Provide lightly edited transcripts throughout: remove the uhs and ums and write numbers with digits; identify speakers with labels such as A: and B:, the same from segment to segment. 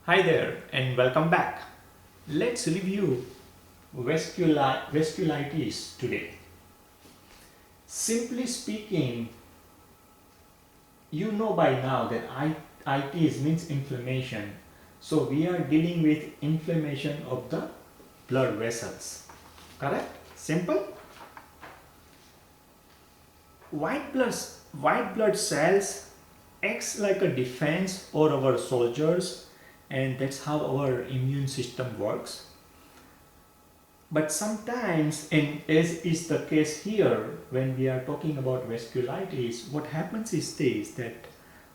A: Hi there and welcome back. Let's review vasculitis today. Simply speaking, you know by now that itis means inflammation. So we are dealing with inflammation of the blood vessels. Correct? Simple? White blood, white blood cells acts like a defense for our soldiers, and that's how our immune system works. But sometimes, and as is the case here, when we are talking about vasculitis, what happens is this, that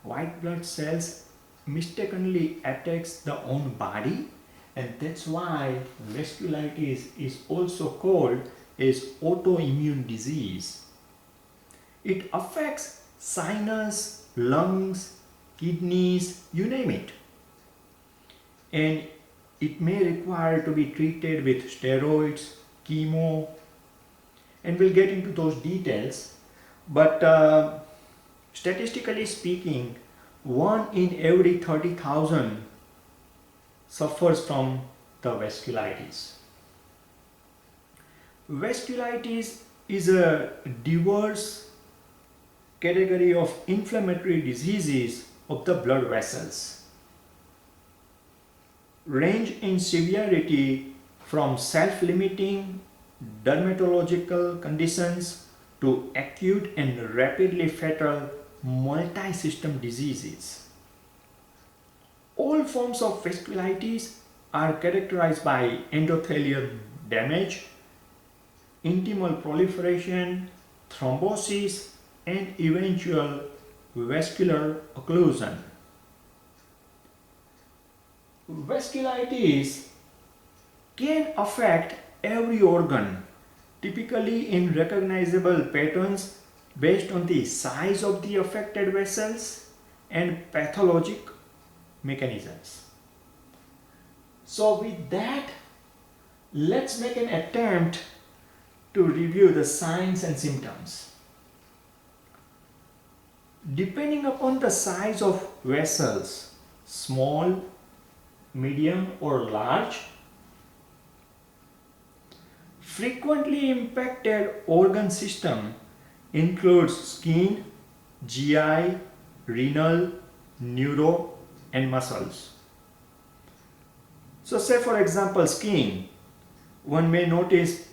A: white blood cells mistakenly attacks the own body, and that's why vasculitis is also called as autoimmune disease. It affects sinus, lungs, kidneys, you name it. And it may require to be treated with steroids, chemo, and we'll get into those details. But statistically speaking, 1 in every 30,000 suffers from the vasculitis. Vasculitis is a diverse category of inflammatory diseases of the blood vessels, range in severity from self-limiting dermatological conditions to acute and rapidly fatal multi-system diseases. All forms of vasculitis are characterized by endothelial damage, intimal proliferation, thrombosis, and eventual vascular occlusion. Vasculitis can affect every organ, typically in recognizable patterns based on the size of the affected vessels and pathologic mechanisms. So with that, let's make an attempt to review the signs and symptoms. Depending upon the size of vessels, small, medium or large, frequently impacted organ system includes skin, GI, renal, neuro and muscles. So say for example skin, one may notice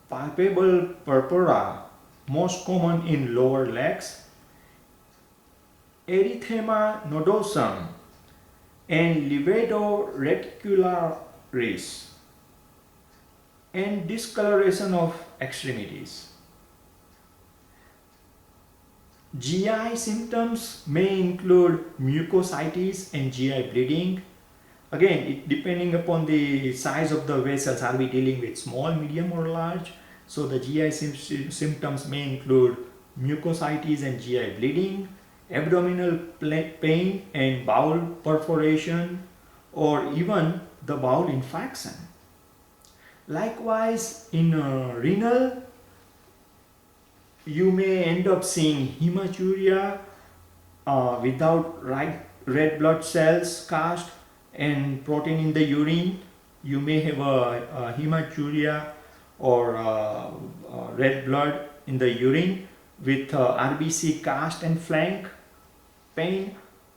A: palpable purpura, most common in lower legs, erythema nodosum and livedo reticularis, and discoloration of extremities. GI symptoms may include mucositis and GI bleeding. Again, depending upon the size of the vessels, are we dealing with small, medium or large? So the GI symptoms may include mucositis and GI bleeding, abdominal pain and bowel perforation, or even the bowel infection. Likewise, in renal, you may end up seeing hematuria without red blood cells cast and protein in the urine. You may have a hematuria or red blood in the urine with RBC cast and flank pain,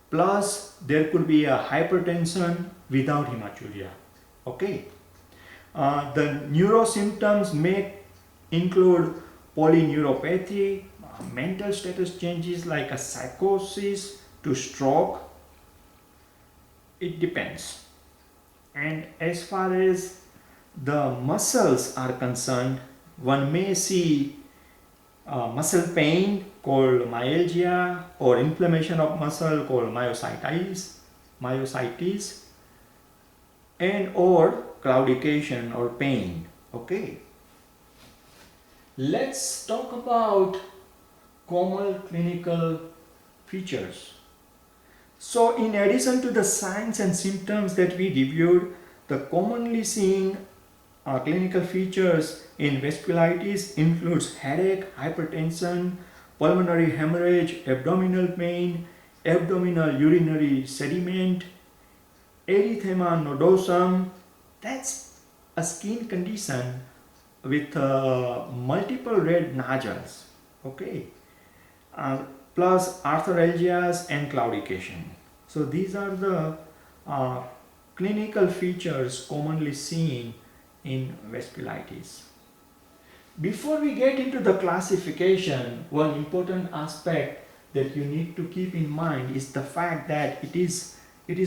A: plus there could be a hypertension without hematuria. Okay. The neuro symptoms may include polyneuropathy, mental status changes like a psychosis to stroke. It depends. And as far as the muscles are concerned, one may see muscle pain called myalgia or inflammation of muscle called myositis, and or claudication or pain. Okay. Let's talk about common clinical features. So in addition to the signs and symptoms that we reviewed, the commonly seen clinical features in vasculitis includes headache, hypertension, pulmonary hemorrhage, abdominal pain, abdominal urinary sediment, erythema nodosum, that's a skin condition with multiple red nodules, okay, plus arthralgias and claudication. So these are the uh, clinical features commonly seen in vasculitis. Before we get into the classification, one important aspect that you need to keep in mind is the fact that it is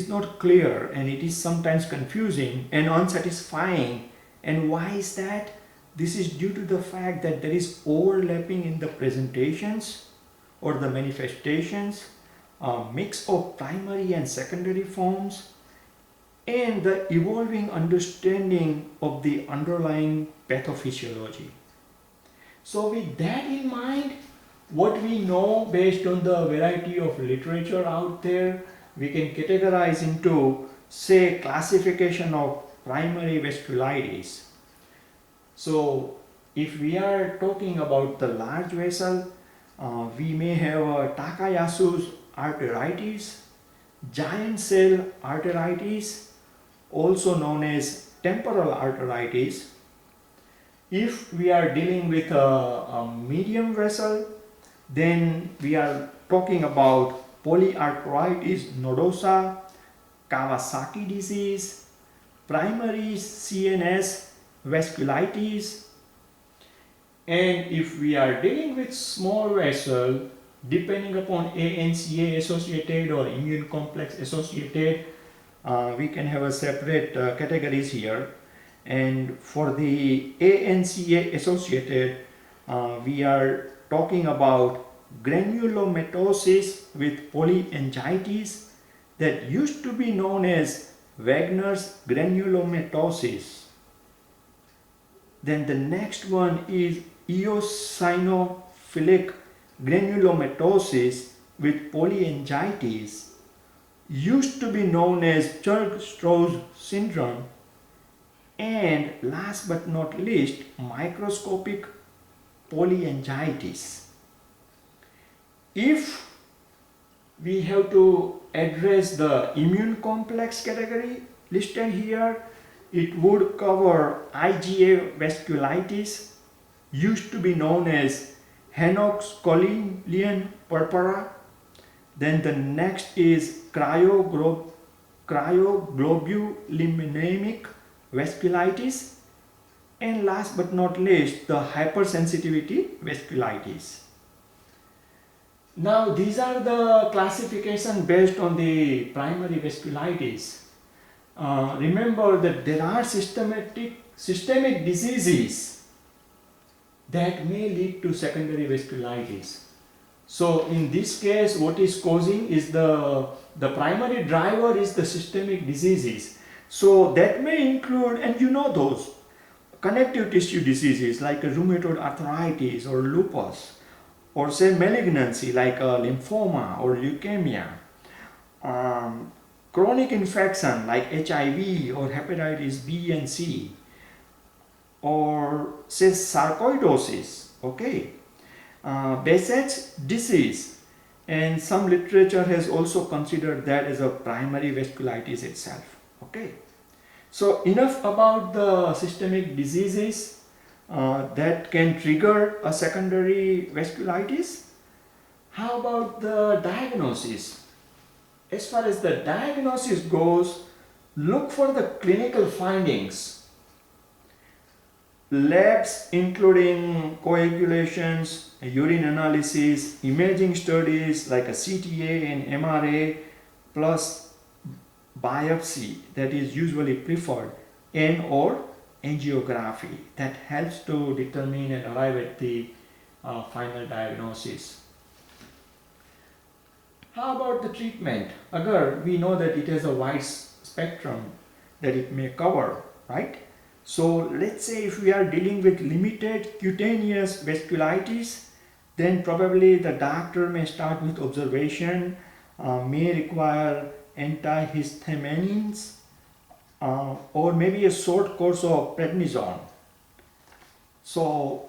A: not clear and it is sometimes confusing and unsatisfying. And why is that? This is due to the fact that there is overlapping in the presentations or the manifestations, a mix of primary and secondary forms, and the evolving understanding of the underlying pathophysiology. So with that in mind, what we know based on the variety of literature out there, we can categorize into, say, classification of primary vasculitis. So if we are talking about the large vessel, we may have Takayasu's arteritis, giant cell arteritis, also known as temporal arteritis. If we are dealing with a medium vessel, then we are talking about polyarteritis nodosa, Kawasaki disease, primary CNS vasculitis. And if we are dealing with small vessel, depending upon ANCA associated or immune complex associated, we can have a separate categories here. And for the ANCA associated, we are talking about granulomatosis with polyangiitis that used to be known as Wagner's granulomatosis. Then the next one is eosinophilic granulomatosis with polyangiitis, used to be known as Churg-Strauss syndrome. And last but not least, microscopic polyangiitis. If we have to address the immune complex category listed here, it would cover IgA vasculitis, used to be known as Henoch-Schönlein purpura. Then the next is cryoglobulinemic vasculitis, and last but not least, the hypersensitivity vasculitis. Now these are the classification based on the primary vasculitis. Remember that there are systemic diseases that may lead to secondary vasculitis. So in this case, what is causing is the primary driver is the systemic diseases. So that may include, and you know those, connective tissue diseases like rheumatoid arthritis or lupus, or say malignancy like lymphoma or leukemia, chronic infection like HIV or hepatitis B and C, or say sarcoidosis, okay, Behçet's disease, and some literature has also considered that as a primary vasculitis itself, okay. So enough about the systemic diseases that can trigger a secondary vasculitis. How about the diagnosis? As far as the diagnosis goes, look for the clinical findings. Labs including coagulations, urine analysis, imaging studies like a CTA and MRA, plus biopsy that is usually preferred, and or angiography that helps to determine and arrive at the final diagnosis. How about the treatment? Again, we know that it has a wide spectrum that it may cover, right? So let's say if we are dealing with limited cutaneous vasculitis, then probably the doctor may start with observation, may require antihistamines, or maybe a short course of prednisone. So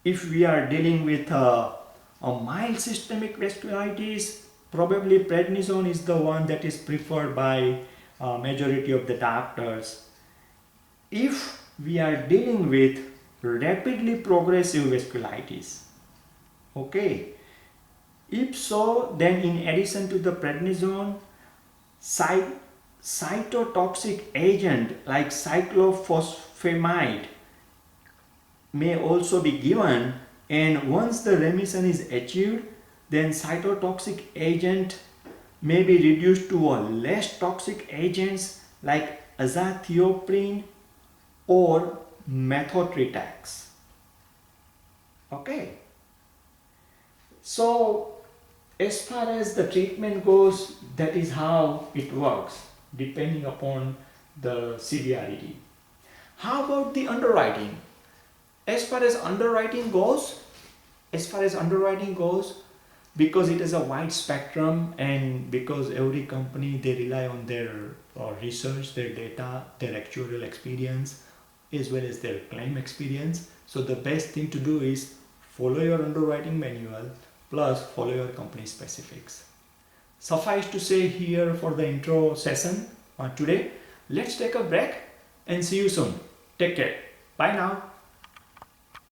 A: if we are dealing with a mild systemic vasculitis, Probably prednisone is the one that is preferred by majority of the doctors. If we are dealing with rapidly progressive vasculitis, okay, if so, then in addition to the prednisone, cytotoxic agent like cyclophosphamide may also be given, and once the remission is achieved, then cytotoxic agent may be reduced to less toxic agents like azathioprine or methotrexate. Okay, so as far as the treatment goes, that is how it works depending upon the severity. How about the underwriting? As far as underwriting goes, because it is a wide spectrum and because every company they rely on their research, their data, their actuarial experience as well as their claim experience. So the best thing to do is follow your underwriting manual plus follow your company specifics. Suffice to say here for the intro session today. Let's take a break and see you soon. Take care. Bye now.